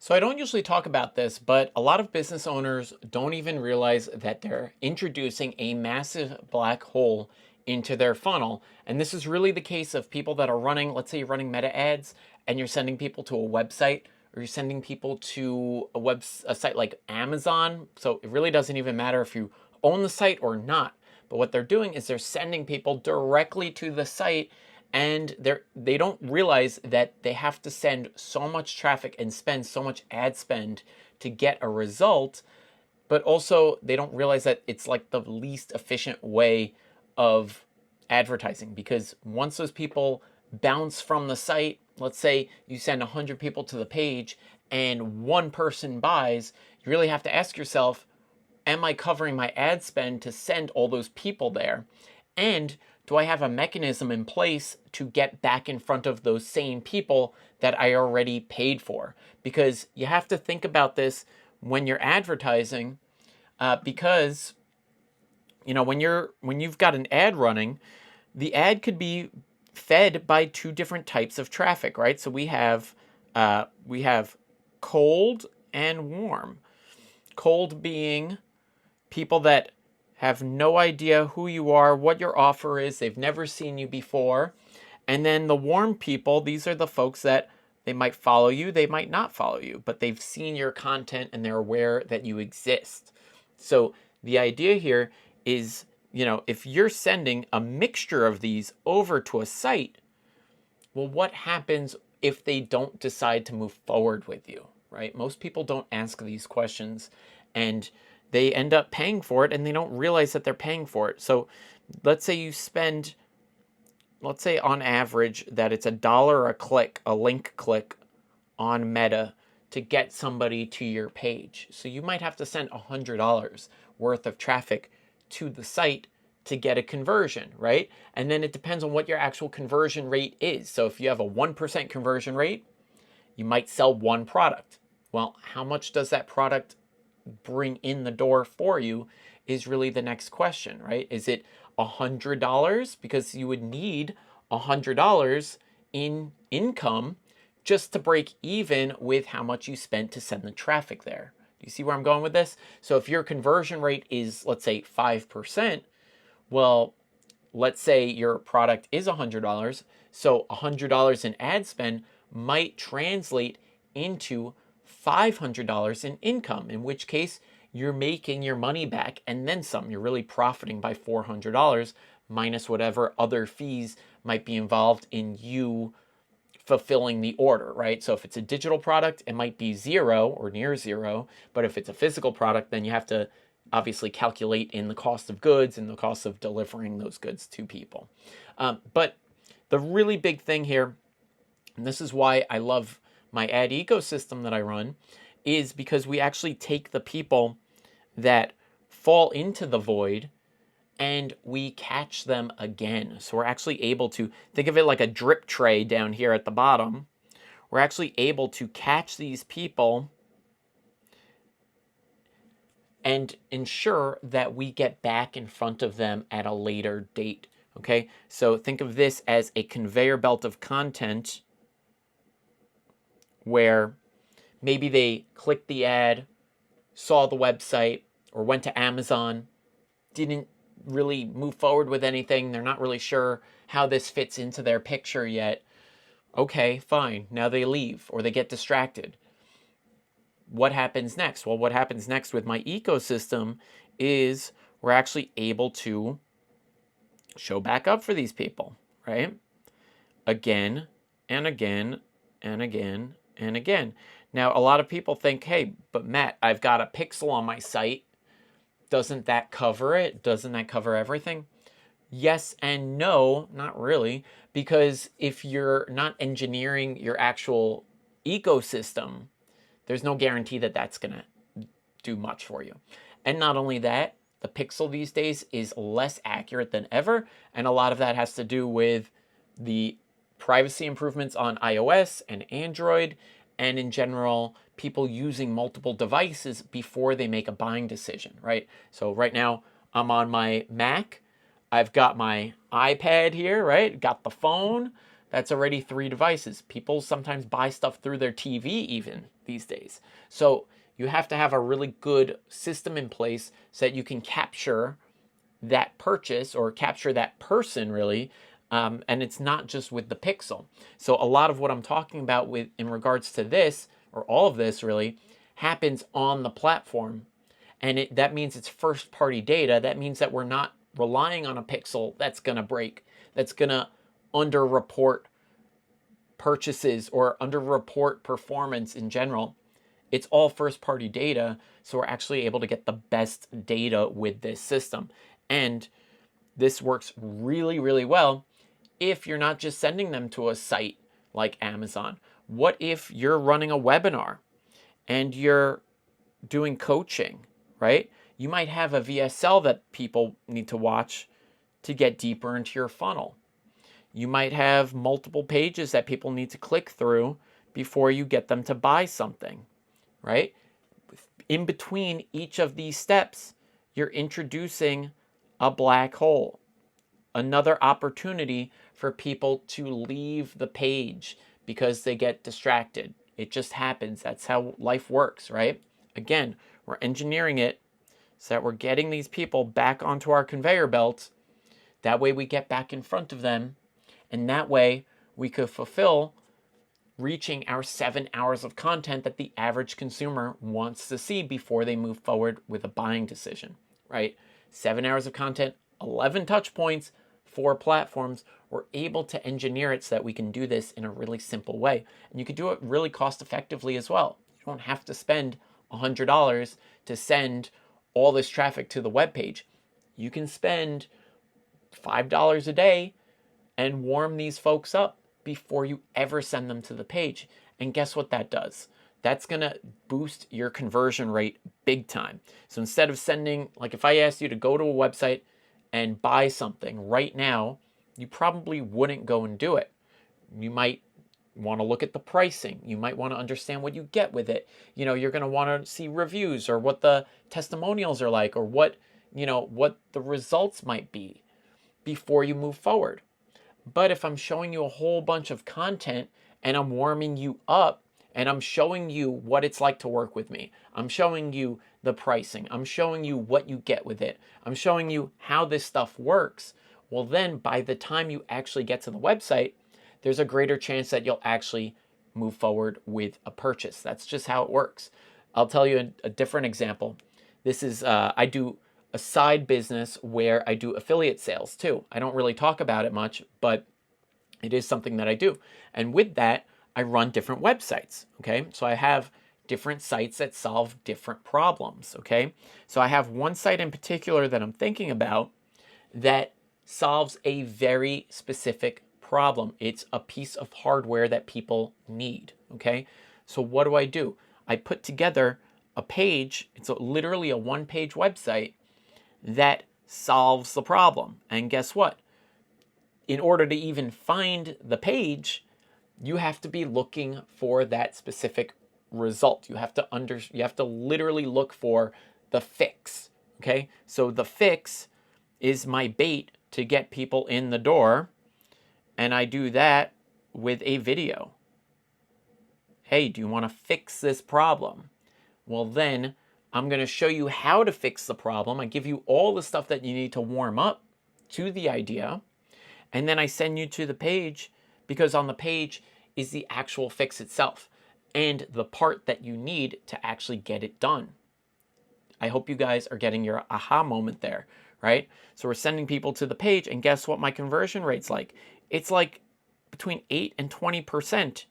So I don't usually talk about this, but a lot of business owners don't even realize that they're introducing a massive black hole into their funnel. And this is really the case of people that are running, let's say you're running meta ads and you're sending people to a website or you're sending people to a site like Amazon. So it really doesn't even matter if you own the site or not. But what they're doing is they're sending people directly to the site, and they don't realize that they have to send so much traffic and spend so much ad spend to get a result. But also they don't realize that it's like the least efficient way of advertising, because once those people bounce from the site, let's say you send 100 people to the page and one person buys, you really have to ask yourself, am I covering my ad spend to send all those people there? And do I have a mechanism in place to get back in front of those same people that I already paid for? Because you have to think about this when you're advertising, because when you've got an ad running, the ad could be fed by two different types of traffic, right? So we have cold and warm. Cold being people that have no idea who you are, what your offer is, they've never seen you before. And then the warm people, these are the folks that they might follow you, they might not follow you, but they've seen your content and they're aware that you exist. So the idea here is, if you're sending a mixture of these over to a site, well, what happens if they don't decide to move forward with you, right? Most people don't ask these questions, and they end up paying for it and they don't realize that they're paying for it. So let's say you spend, let's say on average that it's $1 a click, a link click on Meta to get somebody to your page. So you might have to send $100 worth of traffic to the site to get a conversion, right? And then it depends on what your actual conversion rate is. So if you have a 1% conversion rate, you might sell one product. Well, how much does that product bring in the door for you is really the next question, right? Is it $100? Because you would need $100 in income just to break even with how much you spent to send the traffic there. Do you see where I'm going with this? So if your conversion rate is, let's say, 5%, well, let's say your product is $100. So $100 in ad spend might translate into $500 in income, in which case you're making your money back and then some. You're really profiting by $400 minus whatever other fees might be involved in you fulfilling the order, right? So if it's a digital product, it might be zero or near zero. But if it's a physical product, then you have to obviously calculate in the cost of goods and the cost of delivering those goods to people. But the really big thing here, and this is why I love my ad ecosystem that I run, is because we actually take the people that fall into the void and we catch them again. So we're actually able to think of it like a drip tray down here at the bottom. We're actually able to catch these people and ensure that we get back in front of them at a later date. Okay, so think of this as a conveyor belt of content where maybe they clicked the ad, saw the website, or went to Amazon, didn't really move forward with anything. They're not really sure how this fits into their picture yet. Okay, fine. Now they leave or they get distracted. What happens next? Well, what happens next with my ecosystem is we're actually able to show back up for these people, right? Again and again and again and again. Now, a lot of people think, hey, but Matt, I've got a pixel on my site. Doesn't that cover it? Doesn't that cover everything? Yes and no, not really, because if you're not engineering your actual ecosystem, there's no guarantee that that's going to do much for you. And not only that, the pixel these days is less accurate than ever, and a lot of that has to do with the privacy improvements on iOS and Android, and in general, people using multiple devices before they make a buying decision, right? So right now, I'm on my Mac. I've got my iPad here, right? Got the phone, that's already 3 devices. People sometimes buy stuff through their TV even these days. So you have to have a really good system in place so that you can capture that purchase or capture that person really. And it's not just with the Pixel. So a lot of what I'm talking about with in regards to this, or all of this really, happens on the platform. And that means it's first party data. That means that we're not relying on a Pixel that's going to break, that's going to underreport purchases or underreport performance in general. It's all first party data, so we're actually able to get the best data with this system. And this works really, really well if you're not just sending them to a site like Amazon. What if you're running a webinar and you're doing coaching, right? You might have a VSL that people need to watch to get deeper into your funnel. You might have multiple pages that people need to click through before you get them to buy something, right? In between each of these steps, you're introducing a black hole, another opportunity for people to leave the page because they get distracted. It just happens. That's how life works, right? Again, we're engineering it so that we're getting these people back onto our conveyor belt. That way we get back in front of them, and that way we could fulfill reaching our 7 hours of content that the average consumer wants to see before they move forward with a buying decision, right? 7 hours of content, 11 touch points, 4 platforms. We're able to engineer it so that we can do this in a really simple way. And you can do it really cost effectively as well. You don't have to spend $100 to send all this traffic to the web page. You can spend $5 a day and warm these folks up before you ever send them to the page. And guess what that does? That's going to boost your conversion rate big time. So instead of sending, like if I asked you to go to a website and buy something right now, you probably wouldn't go and do it. You might want to look at the pricing. You might want to understand what you get with it. You know, you're going to want to see reviews or what the testimonials are like, or what the results might be before you move forward. But if I'm showing you a whole bunch of content and I'm warming you up and I'm showing you what it's like to work with me, I'm showing you the pricing, I'm showing you what you get with it, I'm showing you how this stuff works, well then by the time you actually get to the website, there's a greater chance that you'll actually move forward with a purchase. That's just how it works. I'll tell you a different example. This is, I do a side business where I do affiliate sales too. I don't really talk about it much, but it is something that I do. And with that, I run different websites, okay? So I have different sites that solve different problems, okay? So I have one site in particular that I'm thinking about that solves a very specific problem. It's a piece of hardware that people need, okay? So what do? I put together a page. It's literally a one-page website that solves the problem. And guess what? In order to even find the page, you have to be looking for that specific result. You have to literally look for the fix, okay? So the fix is my bait to get people in the door, and I do that with a video. Hey, do you want to fix this problem? Well, then I'm going to show you how to fix the problem. I give you all the stuff that you need to warm up to the idea. And then I send you to the page, because on the page is the actual fix itself and the part that you need to actually get it done. I hope you guys are getting your aha moment there, right? So we're sending people to the page, and guess what my conversion rate's like? It's like between 8 and 20%